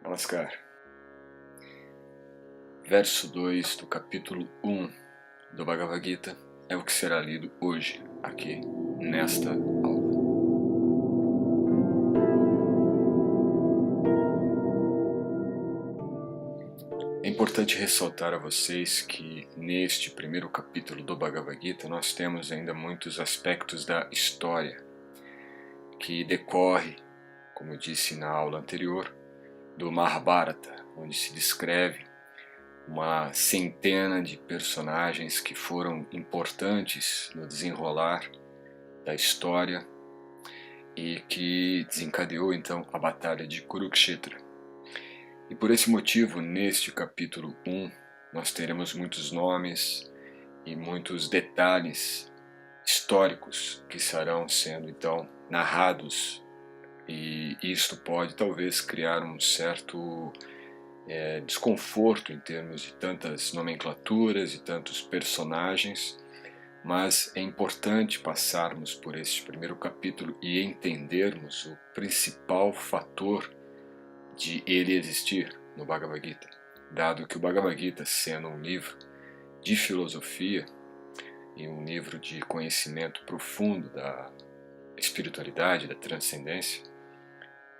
Namaskar. Verso 2 do capítulo 1 do Bhagavad Gita é o que será lido hoje, aqui, nesta aula. É importante ressaltar a vocês que neste primeiro capítulo do Bhagavad Gita nós temos ainda muitos aspectos da história que decorre, como eu disse na aula anterior, do Mahabharata, onde se descreve uma centena de personagens que foram importantes no desenrolar da história e que desencadeou então a batalha de Kurukshetra. E por esse motivo, neste capítulo 1, nós teremos muitos nomes e muitos detalhes históricos que estarão sendo então narrados, e isto pode talvez criar um certo desconforto em termos de tantas nomenclaturas e tantos personagens, mas é importante passarmos por este primeiro capítulo e entendermos o principal fator de ele existir no Bhagavad Gita, dado que o Bhagavad Gita, sendo um livro de filosofia e um livro de conhecimento profundo da espiritualidade, da transcendência,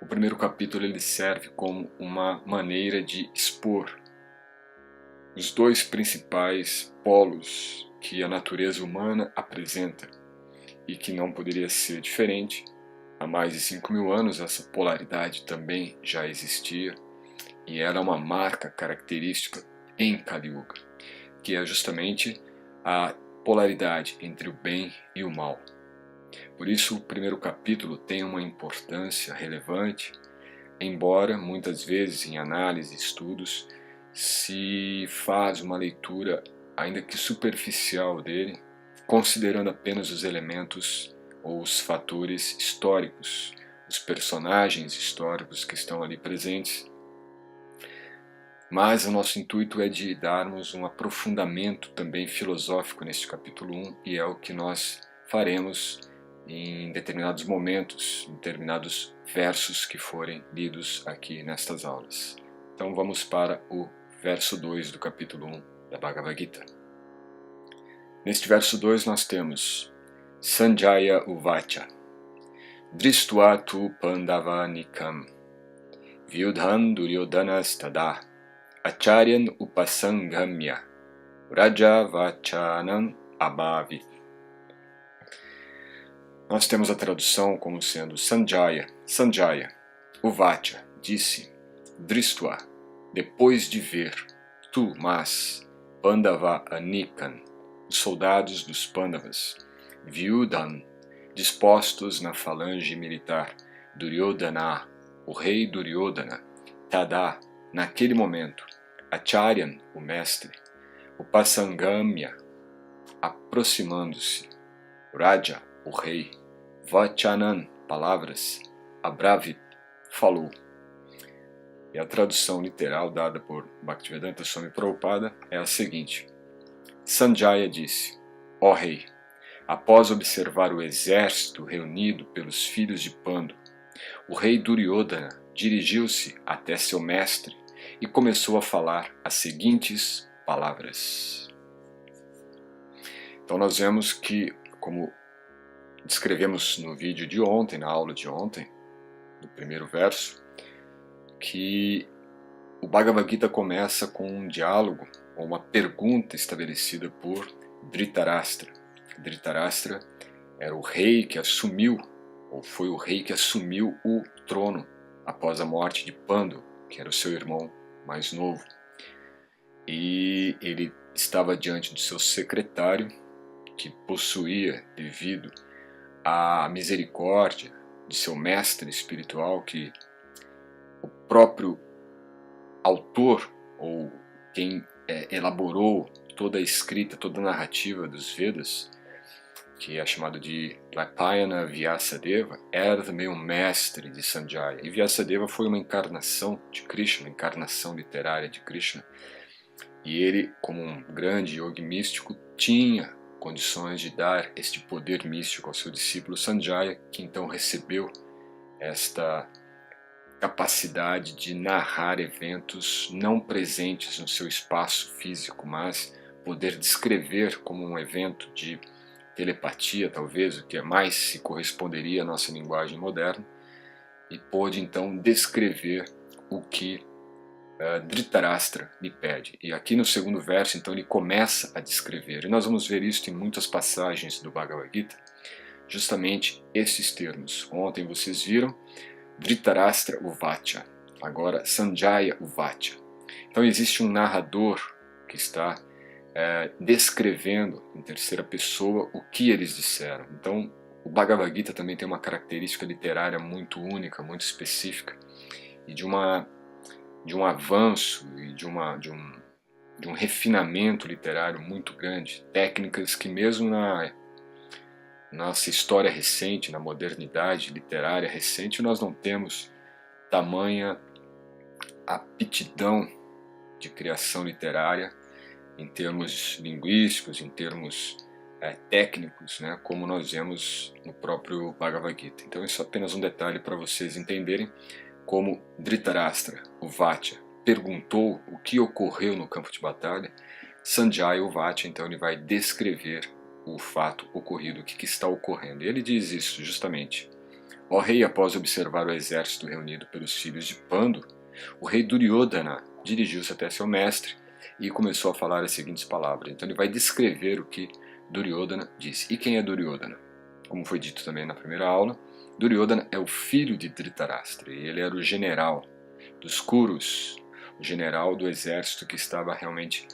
o primeiro capítulo ele serve como uma maneira de expor os dois principais polos que a natureza humana apresenta e que não poderia ser diferente. Há mais de 5.000 anos essa polaridade também já existia e era uma marca característica em Kali Yuga, que é justamente a polaridade entre o bem e o mal. Por isso o primeiro capítulo tem uma importância relevante, embora muitas vezes em análise e estudos se faz uma leitura ainda que superficial dele, considerando apenas os elementos ou os fatores históricos, os personagens históricos que estão ali presentes. Mas o nosso intuito é de darmos um aprofundamento também filosófico neste capítulo 1, e é o que nós faremos em determinados momentos, em determinados versos que forem lidos aqui nestas aulas. Então vamos para o verso 2 do capítulo 1 da Bhagavad Gita. Neste verso 2 nós temos Sanjaya Uvacha Drishtva tu Pandavanikam Vyudhan Duryodanas Tada Acharyan Upasangamya Raja Vachanam Abhavit. Nós temos a tradução como sendo Sanjaya, Uvacha, disse, Drishtva, depois de ver, tu, mas, Pandava Anikan, os soldados dos Pandavas, Vyudhan, dispostos na falange militar, Duryodhana, o rei Duryodhana, Tada, naquele momento, Acharyan, o mestre, Upasangamya, aproximando-se, Raja, o rei, Vachanan, palavras, Abravit, falou. E a tradução literal dada por Bhaktivedanta Swami Prabhupada é a seguinte: Sanjaya disse, ó rei, após observar o exército reunido pelos filhos de Pandu, o rei Duryodhana dirigiu-se até seu mestre e começou a falar as seguintes palavras. Então nós vemos que, como descrevemos no vídeo de ontem, na aula de ontem, no primeiro verso, que o Bhagavad Gita começa com um diálogo, ou uma pergunta estabelecida por Dhritarashtra. Dhritarashtra era o rei que assumiu, ou foi o rei que assumiu o trono após a morte de Pandu, que era o seu irmão mais novo. E ele estava diante do seu secretário, que possuía, devido à misericórdia de seu mestre espiritual, que o próprio autor, ou quem elaborou toda a escrita, toda a narrativa dos Vedas, que é chamado de Dvaipayana Vyasadeva, era também um mestre de Sanjaya. E Vyasadeva foi uma encarnação de Krishna, uma encarnação literária de Krishna. E ele, como um grande yogi místico, tinha condições de dar este poder místico ao seu discípulo Sanjaya, que então recebeu esta capacidade de narrar eventos não presentes no seu espaço físico, mas poder descrever como um evento de telepatia, talvez, o que mais se corresponderia à nossa linguagem moderna, e pôde então descrever o que Dhritarashtra lhe pede. E aqui no segundo verso, então, ele começa a descrever. E nós vamos ver isso em muitas passagens do Bhagavad Gita, justamente esses termos. Ontem vocês viram Dhritarashtra Uvacha, agora Sanjaya Uvacha. Então existe um narrador que está descrevendo em terceira pessoa o que eles disseram. Então o Bhagavad Gita também tem uma característica literária muito única, muito específica, e de um avanço e de um refinamento literário muito grande, técnicas que mesmo na nossa história recente, na modernidade literária recente, nós não temos tamanha aptidão de criação literária em termos linguísticos, em termos técnicos, né, como nós vemos no próprio Bhagavad Gita. Então isso é apenas um detalhe para vocês entenderem como Dhritarashtra, o Vacha, perguntou o que ocorreu no campo de batalha. Sanjaya, o Vacha, então ele vai descrever o fato ocorrido, o que está ocorrendo. E ele diz isso justamente. Ó rei, após observar o exército reunido pelos filhos de Pandu, o rei Duryodhana dirigiu-se até seu mestre e começou a falar as seguintes palavras. Então ele vai descrever o que Duryodhana disse. E quem é Duryodhana? Como foi dito também na primeira aula, Duryodhana é o filho de Dhritarashtra, e ele era o general dos Kurus, o general do exército que estava realmente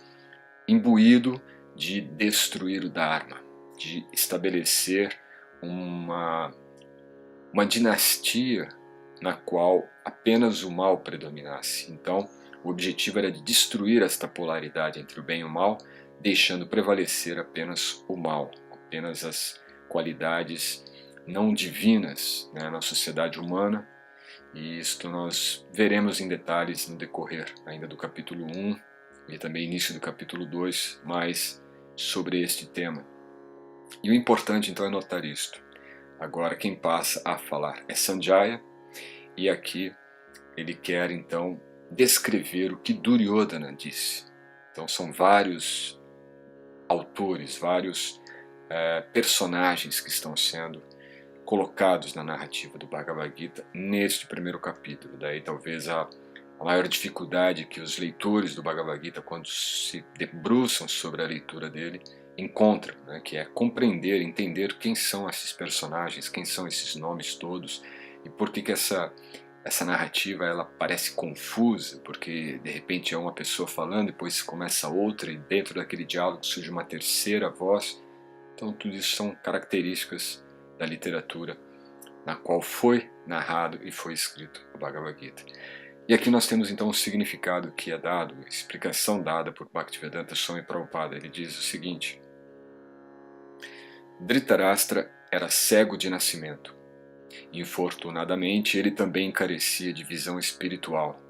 imbuído de destruir o Dharma, de estabelecer uma dinastia na qual apenas o mal predominasse. Então, o objetivo era de destruir esta polaridade entre o bem e o mal, deixando prevalecer apenas o mal, apenas as qualidades não divinas, né, na sociedade humana. E isto nós veremos em detalhes no decorrer ainda do capítulo 1 e também início do capítulo 2, mais sobre este tema. E o importante então é notar isto. Agora quem passa a falar é Sanjaya, e aqui ele quer então descrever o que Duryodhana disse. Então são vários autores, vários personagens que estão sendo colocados na narrativa do Bhagavad Gita neste primeiro capítulo. Daí talvez a maior dificuldade que os leitores do Bhagavad Gita, quando se debruçam sobre a leitura dele, encontram, né, que é compreender, entender quem são esses personagens, quem são esses nomes todos, e por que essa narrativa ela parece confusa, porque de repente é uma pessoa falando, depois começa outra, e dentro daquele diálogo surge uma terceira voz. Então tudo isso são características da literatura na qual foi narrado e foi escrito o Bhagavad Gita. E aqui nós temos então o significado que é dado, a explicação dada por Bhaktivedanta Swami Prabhupada. Ele diz o seguinte: Dhritarashtra era cego de nascimento. Infortunadamente, ele também carecia de visão espiritual.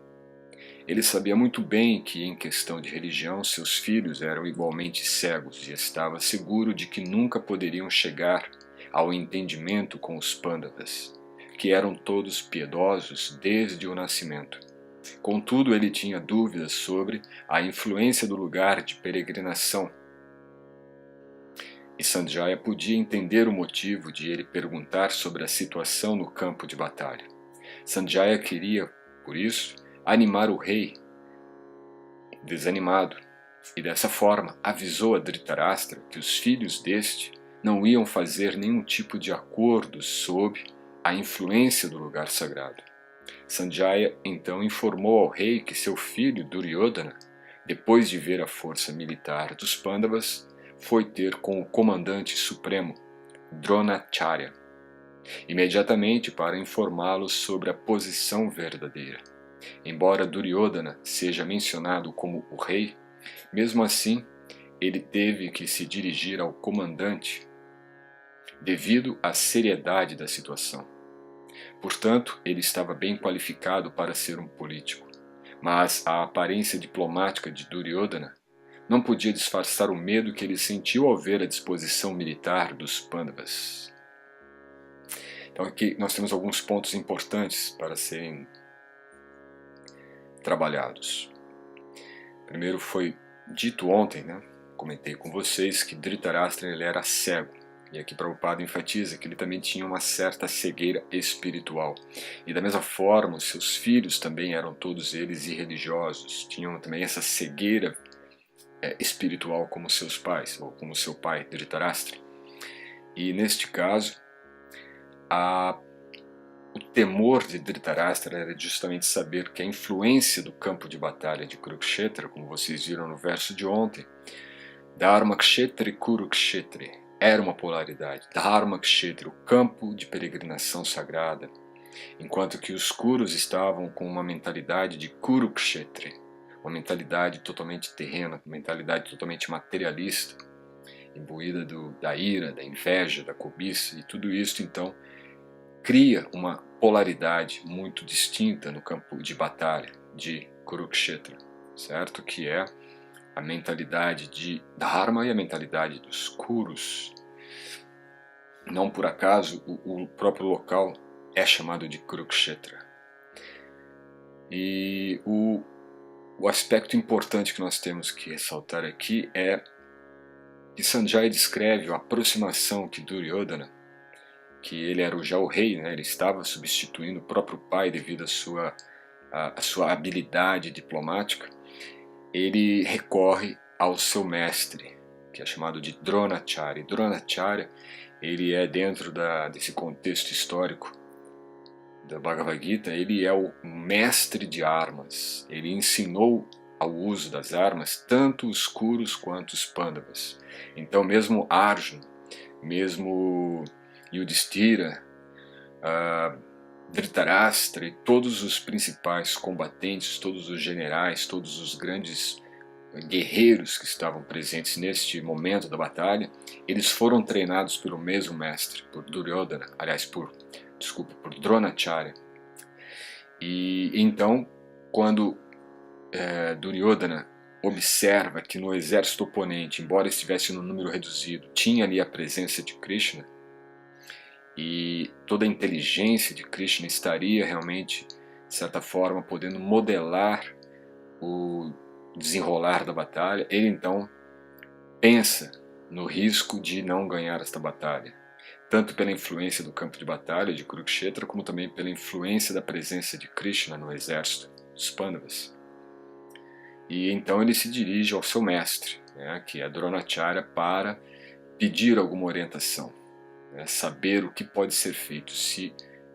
Ele sabia muito bem que, em questão de religião, seus filhos eram igualmente cegos e estava seguro de que nunca poderiam chegar ao entendimento com os Pandavas, que eram todos piedosos desde o nascimento. Contudo, ele tinha dúvidas sobre a influência do lugar de peregrinação. E Sanjaya podia entender o motivo de ele perguntar sobre a situação no campo de batalha. Sanjaya queria, por isso, animar o rei desanimado, e dessa forma avisou a Dhritarashtra que os filhos deste não iam fazer nenhum tipo de acordo sob a influência do lugar sagrado. Sanjaya então informou ao rei que seu filho Duryodhana, depois de ver a força militar dos Pandavas, foi ter com o comandante supremo, Dronacharya, imediatamente para informá-lo sobre a posição verdadeira. Embora Duryodhana seja mencionado como o rei, mesmo assim ele teve que se dirigir ao comandante devido à seriedade da situação. Portanto, ele estava bem qualificado para ser um político, mas a aparência diplomática de Duryodhana não podia disfarçar o medo que ele sentiu ao ver a disposição militar dos Pandavas. Então aqui nós temos alguns pontos importantes para serem trabalhados. Primeiro foi dito ontem, comentei com vocês que Dhritarashtra ele era cego. E aqui Prabhupada enfatiza que ele também tinha uma certa cegueira espiritual. E da mesma forma, os seus filhos também eram todos eles irreligiosos. Tinham também essa cegueira espiritual como seus pais, ou como seu pai, Dhritarashtra. E neste caso, o temor de Dhritarashtra era justamente saber que a influência do campo de batalha de Kurukshetra, como vocês viram no verso de ontem, Dharma Kshetra e Kurukshetra, era uma polaridade. Dharma Kshetra, o campo de peregrinação sagrada, enquanto que os Kurus estavam com uma mentalidade de Kurukshetra, uma mentalidade totalmente terrena, uma mentalidade totalmente materialista, imbuída da ira, da inveja, da cobiça, e tudo isso então cria uma polaridade muito distinta no campo de batalha de Kurukshetra, certo? Que é a mentalidade de Dharma e a mentalidade dos Kurus. Não por acaso o próprio local é chamado de Kurukshetra. E o aspecto importante que nós temos que ressaltar aqui é que Sanjaya descreve a aproximação que Duryodhana, que ele era já o rei, ele estava substituindo o próprio pai devido à sua habilidade diplomática, ele recorre ao seu mestre, que é chamado de Dronacharya. Dronacharya, ele é dentro desse contexto histórico da Bhagavad Gita, ele é o mestre de armas. Ele ensinou ao uso das armas tanto os Kurus quanto os Pandavas. Então mesmo Arjuna, mesmo Yudhishthira, Dhritarashtra e todos os principais combatentes, todos os generais, todos os grandes guerreiros que estavam presentes neste momento da batalha, eles foram treinados pelo mesmo mestre, por Duryodhana, por Dronacharya. E então, quando Duryodhana observa que no exército oponente, embora estivesse num número reduzido, tinha ali a presença de Krishna, e toda a inteligência de Krishna estaria realmente, de certa forma, podendo modelar o desenrolar da batalha, ele então pensa no risco de não ganhar esta batalha, tanto pela influência do campo de batalha de Kurukshetra, como também pela influência da presença de Krishna no exército dos Pandavas. E então ele se dirige ao seu mestre, que é Dronacharya, para pedir alguma orientação, saber o que pode ser feito, se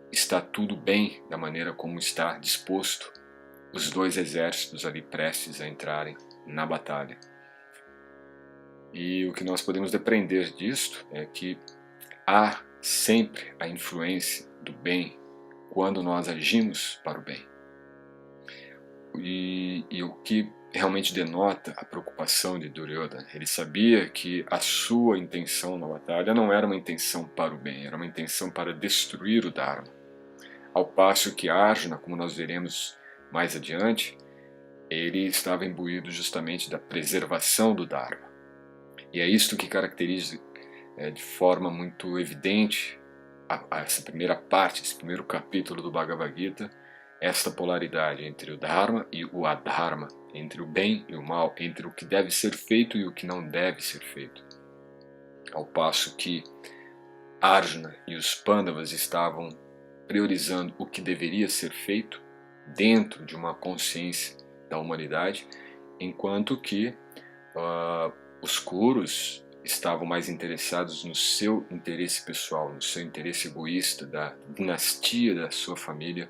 está tudo bem da maneira como está disposto os dois exércitos ali prestes a entrarem na batalha. E o que nós podemos depreender disto é que há sempre a influência do bem quando nós agimos para o bem. E o que realmente denota a preocupação de Duryodhana, ele sabia que a sua intenção na batalha não era uma intenção para o bem, era uma intenção para destruir o Dharma. Ao passo que Arjuna, como nós veremos mais adiante, ele estava imbuído justamente da preservação do Dharma. E é isto que caracteriza de forma muito evidente essa primeira parte, esse primeiro capítulo do Bhagavad Gita, esta polaridade entre o Dharma e o Adharma, entre o bem e o mal, entre o que deve ser feito e o que não deve ser feito. Ao passo que Arjuna e os Pandavas estavam priorizando o que deveria ser feito dentro de uma consciência da humanidade, enquanto que os Kurus estavam mais interessados no seu interesse pessoal, no seu interesse egoísta, da dinastia da sua família,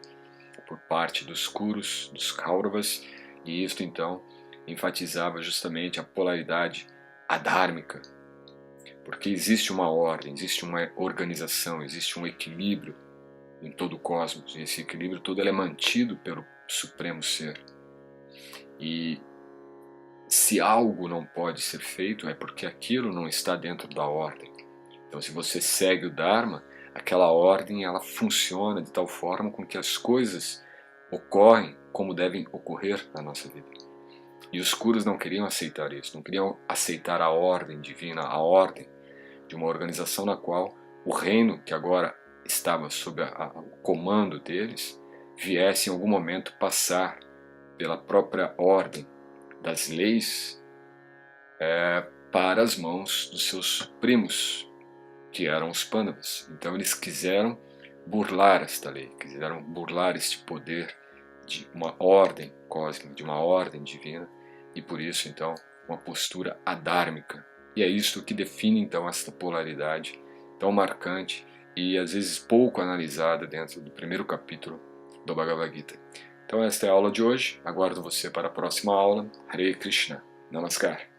por parte dos Kurus, dos Kauravas, e isto então enfatizava justamente a polaridade adhármica, porque existe uma ordem, existe uma organização, existe um equilíbrio em todo o cosmos, e esse equilíbrio todo ele é mantido pelo Supremo Ser. E se algo não pode ser feito é porque aquilo não está dentro da ordem. Então se você segue o Dharma, aquela ordem ela funciona de tal forma com que as coisas ocorrem como devem ocorrer na nossa vida. E os Kurus não queriam aceitar isso, não queriam aceitar a ordem divina, a ordem de uma organização na qual o reino que agora estava sob o comando deles viesse em algum momento passar pela própria ordem das leis, para as mãos dos seus primos, que eram os Pandavas. Então eles quiseram burlar esta lei, quiseram burlar este poder de uma ordem cósmica, de uma ordem divina, e por isso então uma postura adármica. E é isto que define então esta polaridade tão marcante e às vezes pouco analisada dentro do primeiro capítulo do Bhagavad Gita. Então esta é a aula de hoje, aguardo você para a próxima aula. Hare Krishna, Namaskar.